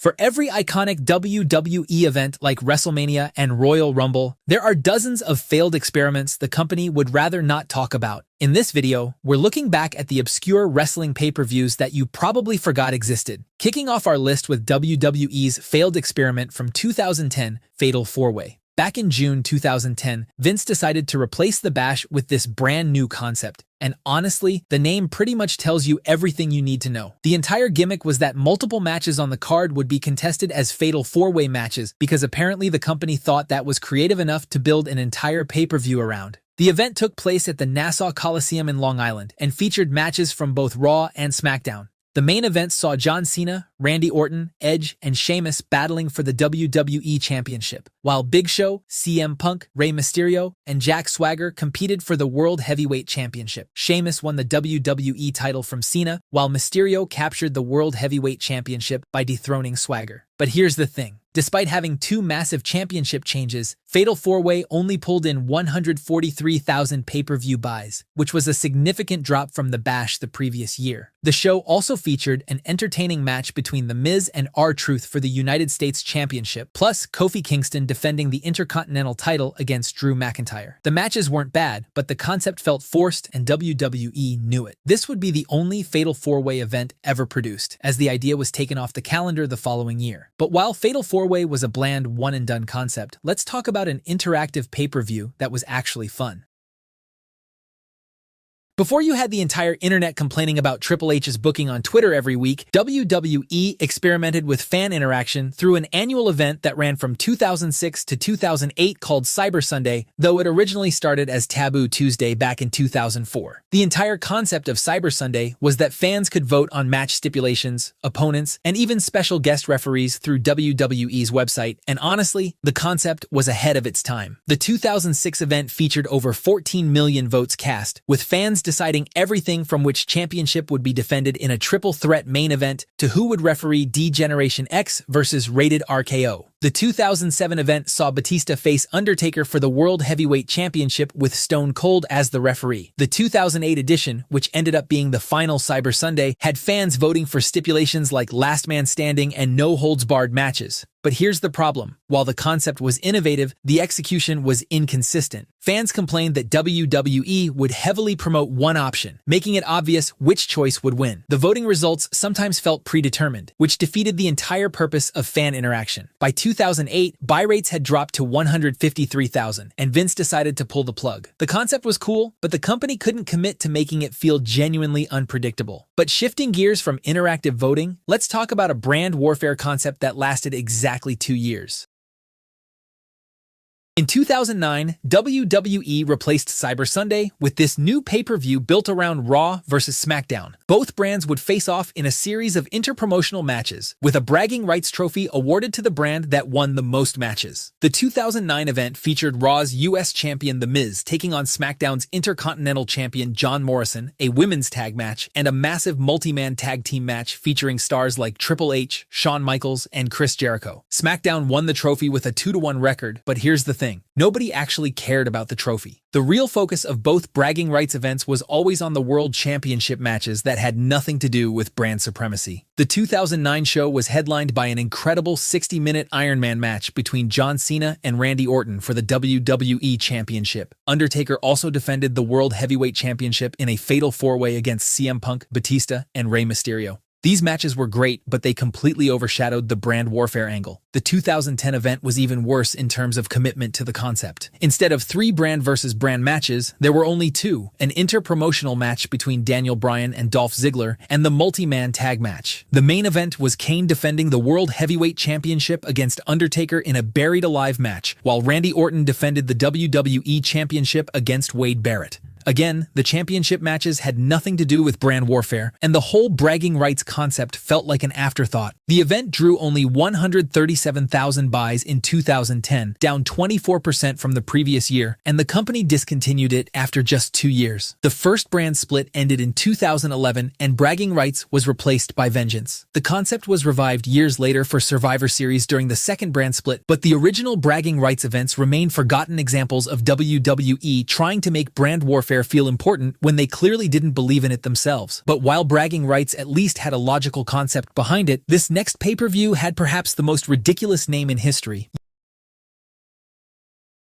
For every iconic WWE event like WrestleMania and Royal Rumble, there are dozens of failed experiments the company would rather not talk about. In this video, we're looking back at the obscure wrestling pay-per-views that you probably forgot existed. Kicking off our list with WWE's failed experiment from 2010, Fatal 4-Way. Back in June 2010, Vince decided to replace the Bash with this brand new concept. And honestly, the name pretty much tells you everything you need to know. The entire gimmick was that multiple matches on the card would be contested as Fatal 4-Way matches because apparently the company thought that was creative enough to build an entire pay-per-view around. The event took place at the Nassau Coliseum in Long Island and featured matches from both Raw and SmackDown. The main event saw John Cena, Randy Orton, Edge, and Sheamus battling for the WWE Championship, while Big Show, CM Punk, Rey Mysterio, and Jack Swagger competed for the World Heavyweight Championship. Sheamus won the WWE title from Cena, while Mysterio captured the World Heavyweight Championship by dethroning Swagger. But here's the thing. Despite having two massive championship changes, Fatal 4-Way only pulled in 143,000 pay-per-view buys, which was a significant drop from the Bash the previous year. The show also featured an entertaining match between The Miz and R-Truth for the United States Championship, plus Kofi Kingston defending the Intercontinental title against Drew McIntyre. The matches weren't bad, but the concept felt forced and WWE knew it. This would be the only Fatal 4-Way event ever produced, as the idea was taken off the calendar the following year. But while Fatal 4-Way was a bland one-and-done concept, let's talk about an interactive pay-per-view that was actually fun. Before you had the entire internet complaining about Triple H's booking on Twitter every week, WWE experimented with fan interaction through an annual event that ran from 2006 to 2008 called Cyber Sunday, though it originally started as Taboo Tuesday back in 2004. The entire concept of Cyber Sunday was that fans could vote on match stipulations, opponents, and even special guest referees through WWE's website, and honestly, the concept was ahead of its time. The 2006 event featured over 14 million votes cast, with fans deciding everything from which championship would be defended in a triple threat main event to who would referee D-Generation X versus Rated RKO. The 2007 event saw Batista face Undertaker for the World Heavyweight Championship with Stone Cold as the referee. The 2008 edition, which ended up being the final Cyber Sunday, had fans voting for stipulations like last man standing and no-holds-barred matches. But here's the problem. While the concept was innovative, the execution was inconsistent. Fans complained that WWE would heavily promote one option, making it obvious which choice would win. The voting results sometimes felt predetermined, which defeated the entire purpose of fan interaction. By 2008, buy rates had dropped to 153,000, and Vince decided to pull the plug. The concept was cool, but the company couldn't commit to making it feel genuinely unpredictable. But shifting gears from interactive voting, let's talk about a brand warfare concept that lasted exactly 2 years. In 2009, WWE replaced Cyber Sunday with this new pay-per-view built around Raw vs. SmackDown. Both brands would face off in a series of interpromotional matches, with a bragging rights trophy awarded to the brand that won the most matches. The 2009 event featured Raw's US champion The Miz taking on SmackDown's Intercontinental champion John Morrison, a women's tag match, and a massive multi-man tag team match featuring stars like Triple H, Shawn Michaels, and Chris Jericho. SmackDown won the trophy with a 2-1 record, but here's the thing. Nobody actually cared about the trophy. The real focus of both bragging rights events was always on the World Championship matches that had nothing to do with brand supremacy. The 2009 show was headlined by an incredible 60-minute Iron Man match between John Cena and Randy Orton for the WWE Championship. Undertaker also defended the World Heavyweight Championship in a Fatal 4-Way against CM Punk, Batista, and Rey Mysterio. These matches were great, but they completely overshadowed the brand warfare angle. The 2010 event was even worse in terms of commitment to the concept. Instead of 3 brand versus brand matches, there were only 2, an inter-promotional match between Daniel Bryan and Dolph Ziggler, and the multi-man tag match. The main event was Kane defending the World Heavyweight Championship against Undertaker in a buried alive match, while Randy Orton defended the WWE Championship against Wade Barrett. Again, the championship matches had nothing to do with brand warfare, and the whole bragging rights concept felt like an afterthought. The event drew only 137,000 buys in 2010, down 24% from the previous year, and the company discontinued it after just 2 years. The first brand split ended in 2011, and bragging rights was replaced by Vengeance. The concept was revived years later for Survivor Series during the second brand split, but the original bragging rights events remain forgotten examples of WWE trying to make brand warfare fanfare feel important when they clearly didn't believe in it themselves. But while bragging rights at least had a logical concept behind it, this next pay-per-view had perhaps the most ridiculous name in history.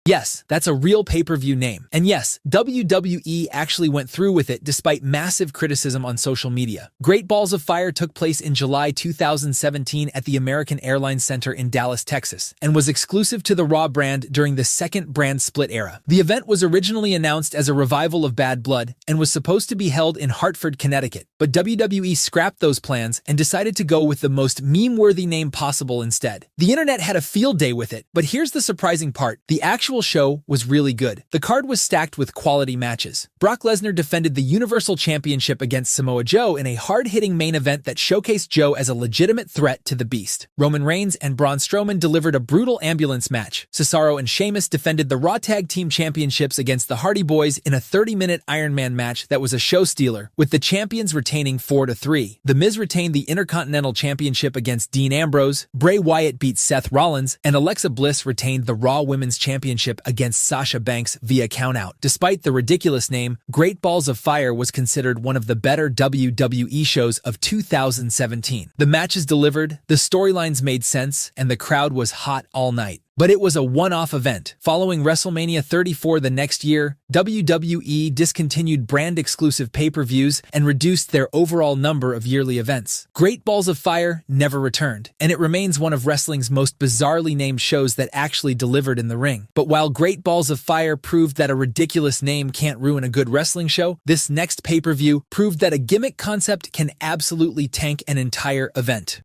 Yes, that's a real pay-per-view name. And yes, WWE actually went through with it despite massive criticism on social media. Great Balls of Fire took place in July 2017 at the American Airlines Center in Dallas, Texas, and was exclusive to the Raw brand during the second brand split era. The event was originally announced as a revival of Bad Blood and was supposed to be held in Hartford, Connecticut, but WWE scrapped those plans and decided to go with the most meme-worthy name possible instead. The internet had a field day with it, but here's the surprising part. The actual show was really good. The card was stacked with quality matches. Brock Lesnar defended the Universal Championship against Samoa Joe in a hard-hitting main event that showcased Joe as a legitimate threat to the Beast. Roman Reigns and Braun Strowman delivered a brutal ambulance match. Cesaro and Sheamus defended the Raw Tag Team Championships against the Hardy Boys in a 30-minute Iron Man match that was a show stealer, with the champions retaining 4-3. The Miz retained the Intercontinental Championship against Dean Ambrose, Bray Wyatt beat Seth Rollins, and Alexa Bliss retained the Raw Women's Championship against Sasha Banks via countout. Despite the ridiculous name, Great Balls of Fire was considered one of the better WWE shows of 2017. The matches delivered, the storylines made sense, and the crowd was hot all night. But it was a one-off event. Following WrestleMania 34 the next year, WWE discontinued brand-exclusive pay-per-views and reduced their overall number of yearly events. Great Balls of Fire never returned, and it remains one of wrestling's most bizarrely named shows that actually delivered in the ring. But while Great Balls of Fire proved that a ridiculous name can't ruin a good wrestling show, this next pay-per-view proved that a gimmick concept can absolutely tank an entire event.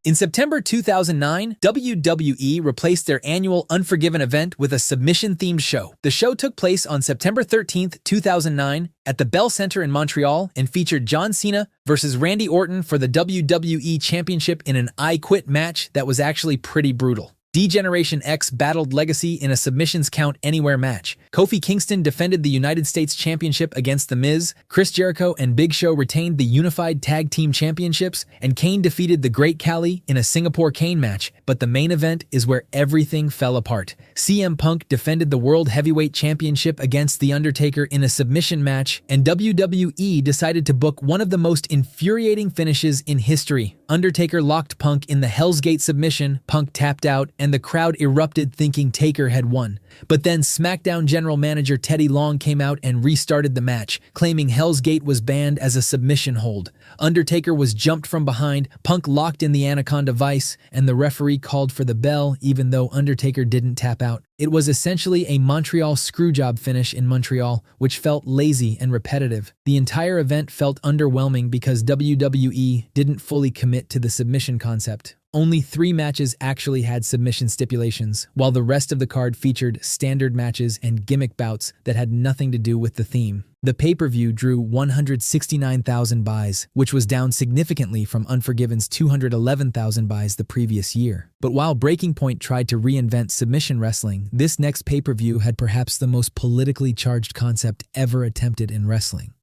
In September 2009, WWE replaced their annual Unforgiven event with a submission-themed show. The show took place on September 13, 2009, at the Bell Center in Montreal and featured John Cena versus Randy Orton for the WWE Championship in an I Quit match that was actually pretty brutal. D-Generation X battled Legacy in a submissions count anywhere match. Kofi Kingston defended the United States Championship against The Miz, Chris Jericho and Big Show retained the Unified Tag Team Championships, and Kane defeated the Great Khali in a Singapore Kane match. But the main event is where everything fell apart. CM Punk defended the World Heavyweight Championship against The Undertaker in a submission match, and WWE decided to book one of the most infuriating finishes in history. Undertaker locked Punk in the Hell's Gate submission, Punk tapped out, and the crowd erupted thinking Taker had won. But then SmackDown General Manager Teddy Long came out and restarted the match, claiming Hell's Gate was banned as a submission hold. Undertaker was jumped from behind, Punk locked in the Anaconda Vice, and the referee called for the bell even though Undertaker didn't tap out. It was essentially a Montreal screwjob finish in Montreal, which felt lazy and repetitive. The entire event felt underwhelming because WWE didn't fully commit to the submission concept. Only 3 matches actually had submission stipulations, while the rest of the card featured standard matches and gimmick bouts that had nothing to do with the theme. The pay-per-view drew 169,000 buys, which was down significantly from Unforgiven's 211,000 buys the previous year. But while Breaking Point tried to reinvent submission wrestling, this next pay-per-view had perhaps the most politically charged concept ever attempted in wrestling.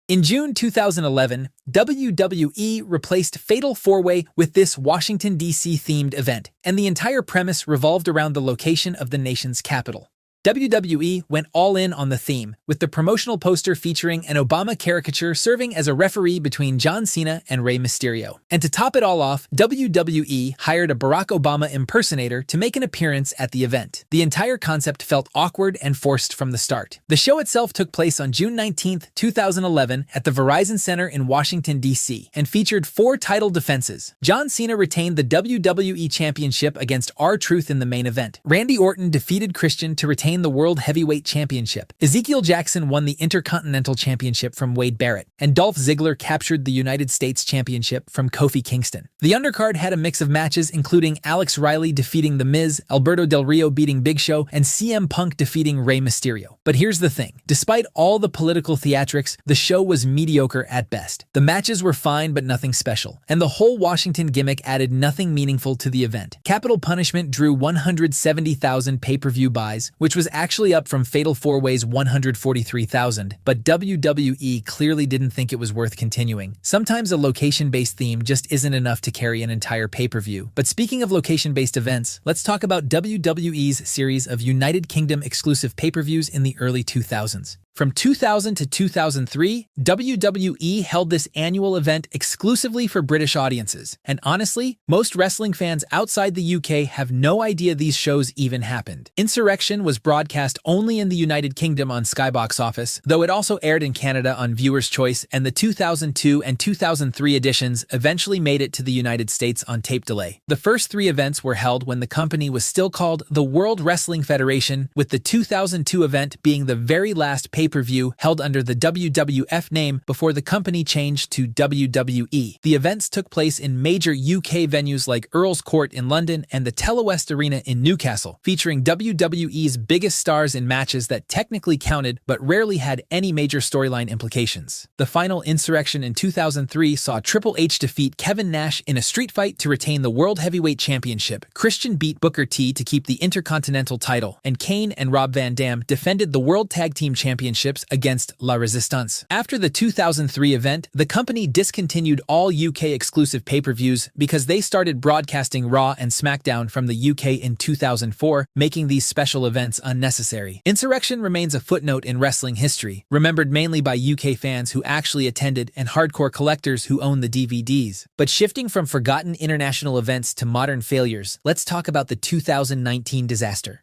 In June 2011, WWE replaced Fatal 4-Way with this Washington, D.C. themed event, and the entire premise revolved around the location of the nation's capital. WWE went all in on the theme, with the promotional poster featuring an Obama caricature serving as a referee between John Cena and Rey Mysterio. And to top it all off, WWE hired a Barack Obama impersonator to make an appearance at the event. The entire concept felt awkward and forced from the start. The show itself took place on June 19, 2011 at the Verizon Center in Washington, D.C., and featured 4 title defenses. John Cena retained the WWE Championship against R-Truth in the main event. Randy Orton defeated Christian to retain the World Heavyweight Championship. Ezekiel Jackson won the Intercontinental Championship from Wade Barrett, and Dolph Ziggler captured the United States Championship from Kofi Kingston. The undercard had a mix of matches including Alex Riley defeating The Miz, Alberto Del Rio beating Big Show, and CM Punk defeating Rey Mysterio. But here's the thing. Despite all the political theatrics, the show was mediocre at best. The matches were fine but nothing special, and the whole Washington gimmick added nothing meaningful to the event. Capital Punishment drew 170,000 pay-per-view buys, which was was actually up from Fatal 4-Way's 143,000, but WWE clearly didn't think it was worth continuing. Sometimes a location-based theme just isn't enough to carry an entire pay-per-view. But speaking of location-based events, let's talk about WWE's series of United Kingdom exclusive pay-per-views in the early 2000s. From 2000 to 2003, WWE held this annual event exclusively for British audiences. And honestly, most wrestling fans outside the UK have no idea these shows even happened. Insurrection was broadcast only in the United Kingdom on Sky Box Office, though it also aired in Canada on Viewer's Choice, and the 2002 and 2003 editions eventually made it to the United States on tape delay. The first three events were held when the company was still called the World Wrestling Federation, with the 2002 event being the very last pay-per-view held under the WWF name before the company changed to WWE. The events took place in major UK venues like Earl's Court in London and the Telewest Arena in Newcastle, featuring WWE's biggest stars in matches that technically counted but rarely had any major storyline implications. The final Insurrection in 2003 saw Triple H defeat Kevin Nash in a street fight to retain the World Heavyweight Championship. Christian beat Booker T to keep the Intercontinental title, and Kane and Rob Van Dam defended the World Tag Team Championships against La Resistance. After the 2003 event, the company discontinued all UK exclusive pay-per-views because they started broadcasting Raw and SmackDown from the UK in 2004, making these special events unnecessary. Insurrection remains a footnote in wrestling history, remembered mainly by UK fans who actually attended and hardcore collectors who own the DVDs. But shifting from forgotten international events to modern failures, let's talk about the 2019 disaster.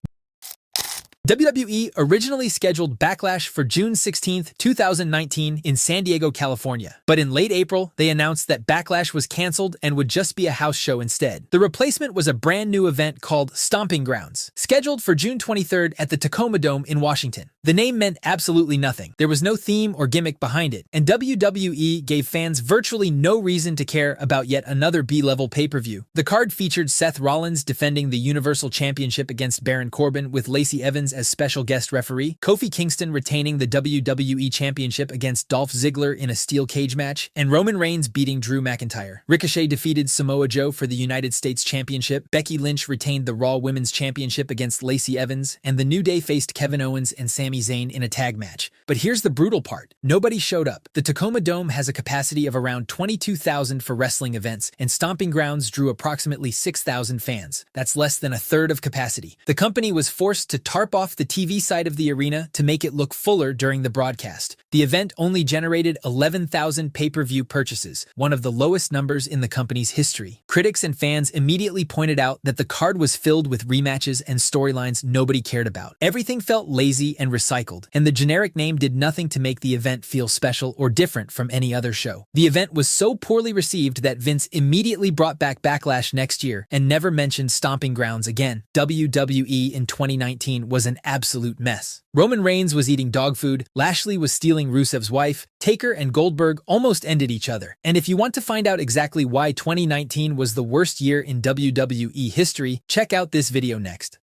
WWE originally scheduled Backlash for June 16, 2019 in San Diego, California. But in late April, they announced that Backlash was canceled and would just be a house show instead. The replacement was a brand new event called Stomping Grounds, scheduled for June 23rd at the Tacoma Dome in Washington. The name meant absolutely nothing. There was no theme or gimmick behind it, and WWE gave fans virtually no reason to care about yet another B-level pay-per-view. The card featured Seth Rollins defending the Universal Championship against Baron Corbin with Lacey Evans as special guest referee, Kofi Kingston retaining the WWE Championship against Dolph Ziggler in a steel cage match, and Roman Reigns beating Drew McIntyre. Ricochet defeated Samoa Joe for the United States Championship, Becky Lynch retained the Raw Women's Championship against Lacey Evans, and the New Day faced Kevin Owens and Sami Zayn in a tag match. But here's the brutal part. Nobody showed up. The Tacoma Dome has a capacity of around 22,000 for wrestling events, and Stomping Grounds drew approximately 6,000 fans. That's less than a third of capacity. The company was forced to tarp off the TV side of the arena to make it look fuller during the broadcast. The event only generated 11,000 pay-per-view purchases, one of the lowest numbers in the company's history. Critics and fans immediately pointed out that the card was filled with rematches and storylines nobody cared about. Everything felt lazy and recycled, and the generic name did nothing to make the event feel special or different from any other show. The event was so poorly received that Vince immediately brought back Backlash next year and never mentioned Stomping Grounds again. WWE in 2019 was an absolute mess. Roman Reigns was eating dog food, Lashley was stealing Rusev's wife, Taker and Goldberg almost ended each other. And if you want to find out exactly why 2019 was the worst year in WWE history, check out this video next.